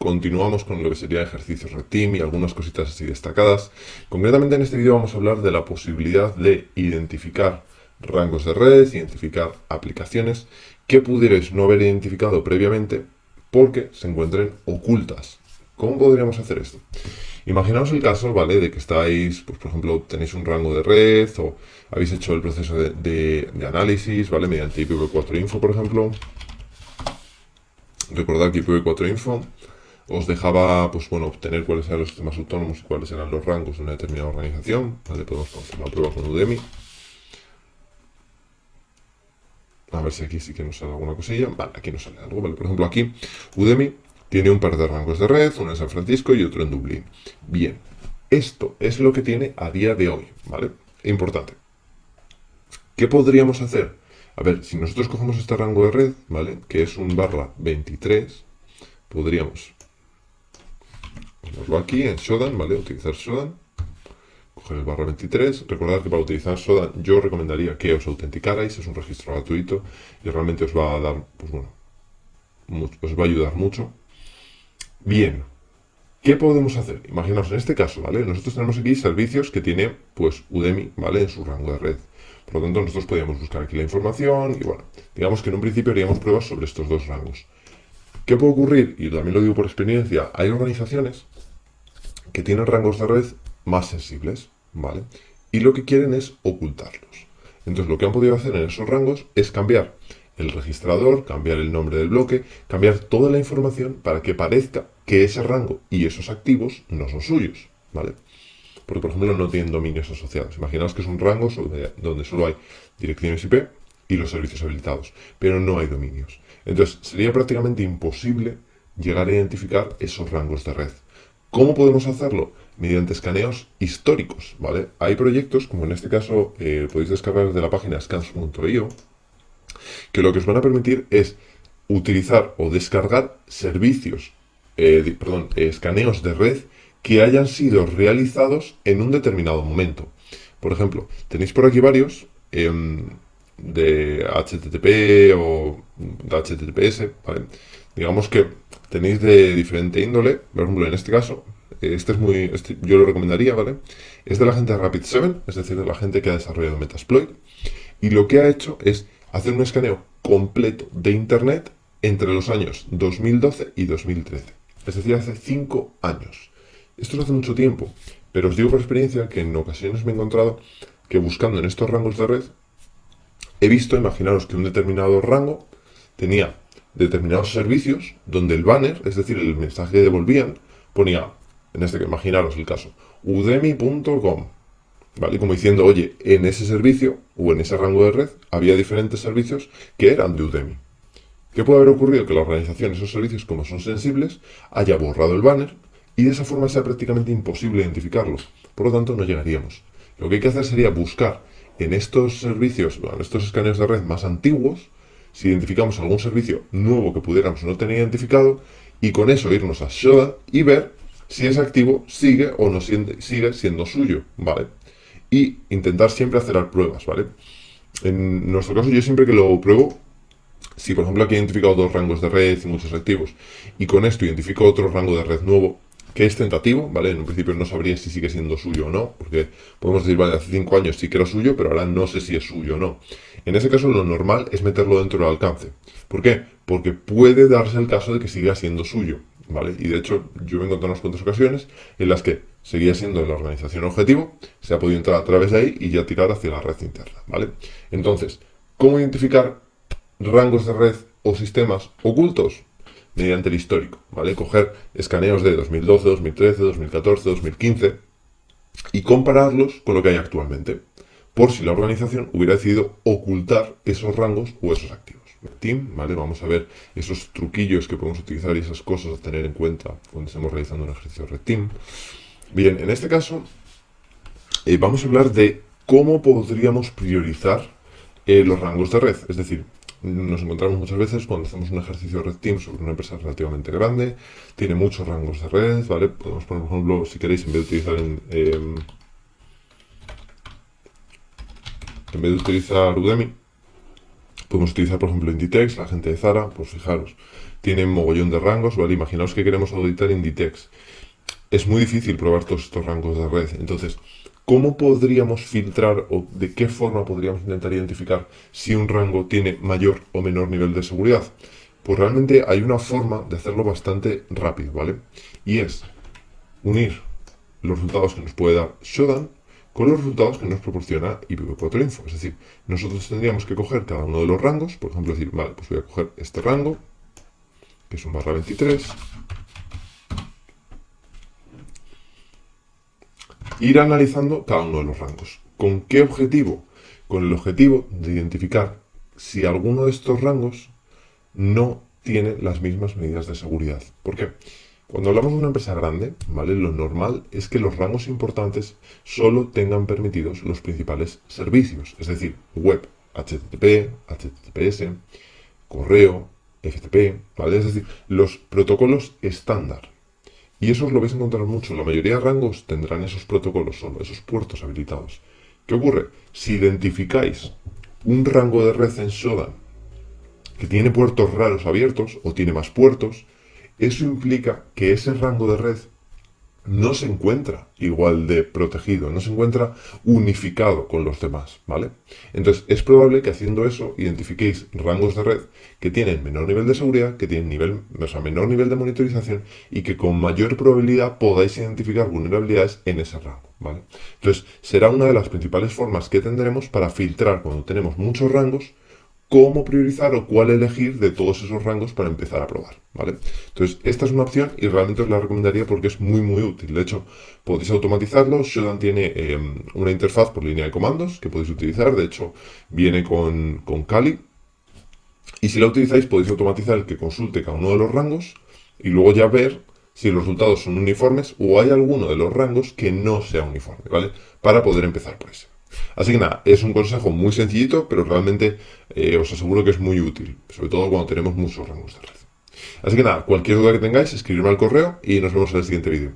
continuamos con lo que sería ejercicios Red Team y algunas cositas así destacadas. Concretamente en este vídeo vamos a hablar de la posibilidad de identificar rangos de red, identificar aplicaciones que pudierais no haber identificado previamente porque se encuentren ocultas. ¿Cómo podríamos hacer esto? Imaginaos el caso, ¿vale? De que estáis, pues por ejemplo, tenéis un rango de red o habéis hecho el proceso de análisis, ¿vale? Mediante IPv4 Info, por ejemplo. Recordad que IPv4 Info os dejaba, pues bueno, obtener cuáles eran los sistemas autónomos y cuáles eran los rangos de una determinada organización, ¿vale? Podemos hacer una prueba con Udemy. A ver si aquí sí que nos sale alguna cosilla. Vale, aquí nos sale algo, ¿vale? Por ejemplo, aquí Udemy tiene un par de rangos de red, uno en San Francisco y otro en Dublín. Bien, esto es lo que tiene a día de hoy, ¿vale? Importante. ¿Qué podríamos hacer? A ver, si nosotros cogemos este rango de red, ¿vale? Que es un /23, podríamos ponerlo aquí en Shodan, ¿vale? Utilizar Shodan. Coger el /23. Recordad que para utilizar Shodan yo recomendaría que os autenticarais, es un registro gratuito y realmente os va a dar, pues bueno, os va a ayudar mucho. Bien, ¿qué podemos hacer? Imaginaos en este caso, ¿vale? Nosotros tenemos aquí servicios que tiene, pues, Udemy, ¿vale? En su rango de red. Por lo tanto, nosotros podríamos buscar aquí la información y, bueno, digamos que en un principio haríamos pruebas sobre estos dos rangos. ¿Qué puede ocurrir? Y también lo digo por experiencia, hay organizaciones que tienen rangos de red más sensibles, ¿vale? Y lo que quieren es ocultarlos. Entonces, lo que han podido hacer en esos rangos es cambiar el registrador, cambiar el nombre del bloque, cambiar toda la información para que parezca que ese rango y esos activos no son suyos, ¿vale? Porque, por ejemplo, no tienen dominios asociados. Imaginaos que es un rango donde solo hay direcciones IP y los servicios habilitados, pero no hay dominios. Entonces, sería prácticamente imposible llegar a identificar esos rangos de red. ¿Cómo podemos hacerlo? Mediante escaneos históricos, ¿vale? Hay proyectos, como en este caso podéis descargar de la página scans.io, que lo que os van a permitir es utilizar o descargar servicios, escaneos de red que hayan sido realizados en un determinado momento. Por ejemplo, tenéis por aquí varios de HTTP o de HTTPS, ¿vale? Digamos que tenéis de diferente índole. Por ejemplo, en este caso, yo lo recomendaría, ¿vale? Es de la gente de Rapid7, es decir, de la gente que ha desarrollado Metasploit, y lo que ha hecho es hacer un escaneo completo de Internet entre los años 2012 y 2013. Es decir, hace 5 años. Esto es hace mucho tiempo, pero os digo por experiencia que en ocasiones me he encontrado que buscando en estos rangos de red, he visto, imaginaros que un determinado rango tenía determinados servicios donde el banner, es decir, el mensaje que devolvían, ponía, imaginaros el caso, udemy.com, ¿vale? Como diciendo, oye, en ese servicio o en ese rango de red había diferentes servicios que eran de Udemy. ¿Qué puede haber ocurrido? Que la organización, esos servicios, como son sensibles, haya borrado el banner y de esa forma sea prácticamente imposible identificarlos. Por lo tanto, no llegaríamos. Lo que hay que hacer sería buscar en estos servicios, en estos escaneos de red más antiguos, si identificamos algún servicio nuevo que pudiéramos no tener identificado, y con eso irnos a Shodan y ver si ese activo sigue o no sigue siendo suyo, ¿vale? Y intentar siempre hacer pruebas, ¿vale? En nuestro caso, yo siempre que lo pruebo, si por ejemplo aquí he identificado dos rangos de red y muchos activos, y con esto identifico otro rango de red nuevo, que es tentativo, ¿vale? En un principio no sabría si sigue siendo suyo o no, porque podemos decir, vale, hace 5 años sí que era suyo, pero ahora no sé si es suyo o no. En ese caso lo normal es meterlo dentro del alcance. ¿Por qué? Porque puede darse el caso de que siga siendo suyo, ¿vale? Y de hecho yo me he encontrado unas cuantas ocasiones en las que seguía siendo la organización objetivo, se ha podido entrar a través de ahí y ya tirar hacia la red interna, ¿vale? Entonces, ¿cómo identificar rangos de red o sistemas ocultos? Mediante el histórico, ¿vale? Coger escaneos de 2012, 2013, 2014, 2015 y compararlos con lo que hay actualmente, por si la organización hubiera decidido ocultar esos rangos o esos activos. Team, ¿vale? Vamos a ver esos truquillos que podemos utilizar y esas cosas a tener en cuenta cuando estemos realizando un ejercicio Red Team. Bien, en este caso vamos a hablar de cómo podríamos priorizar los rangos de red. Es decir, nos encontramos muchas veces cuando hacemos un ejercicio Red Team sobre una empresa relativamente grande, tiene muchos rangos de red, ¿vale? Podemos poner, por ejemplo, si queréis, en vez de utilizar Udemy, Podemos utilizar, por ejemplo, Inditex, la gente de Zara, pues fijaros, tienen mogollón de rangos, ¿vale? Imaginaos que queremos auditar Inditex. Es muy difícil probar todos estos rangos de red. Entonces, ¿cómo podríamos filtrar o de qué forma podríamos intentar identificar si un rango tiene mayor o menor nivel de seguridad? Pues realmente hay una forma de hacerlo bastante rápido, ¿vale? Y es unir los resultados que nos puede dar Shodan con los resultados que nos proporciona IPv4Info. Es decir, nosotros tendríamos que coger cada uno de los rangos, por ejemplo, decir, vale, pues voy a coger este rango, que es un /23, ir analizando cada uno de los rangos. ¿Con qué objetivo? Con el objetivo de identificar si alguno de estos rangos no tiene las mismas medidas de seguridad. ¿Por qué? Cuando hablamos de una empresa grande, ¿vale? Lo normal es que los rangos importantes solo tengan permitidos los principales servicios, es decir, web, HTTP, HTTPS, correo, FTP, ¿vale? Es decir, los protocolos estándar. Y eso os lo vais a encontrar mucho. La mayoría de rangos tendrán esos protocolos solo, esos puertos habilitados. ¿Qué ocurre? Si identificáis un rango de red en Shodan que tiene puertos raros abiertos o tiene más puertos, eso implica que ese rango de red no se encuentra igual de protegido, no se encuentra unificado con los demás, ¿vale? Entonces es probable que haciendo eso identifiquéis rangos de red que tienen menor nivel de seguridad, que tienen menor nivel de monitorización y que con mayor probabilidad podáis identificar vulnerabilidades en ese rango, ¿vale? Entonces será una de las principales formas que tendremos para filtrar cuando tenemos muchos rangos cómo priorizar o cuál elegir de todos esos rangos para empezar a probar, ¿vale? Entonces, esta es una opción y realmente os la recomendaría porque es muy, muy útil. De hecho, podéis automatizarlo. Shodan tiene una interfaz por línea de comandos que podéis utilizar. De hecho, viene con Kali. Y si la utilizáis, podéis automatizar el que consulte cada uno de los rangos y luego ya ver si los resultados son uniformes o hay alguno de los rangos que no sea uniforme, ¿vale? Para poder empezar por ese. Así que nada, es un consejo muy sencillito, pero realmente os aseguro que es muy útil, sobre todo cuando tenemos muchos rangos de red. Así que nada, cualquier duda que tengáis, escribidme al correo y nos vemos en el siguiente vídeo.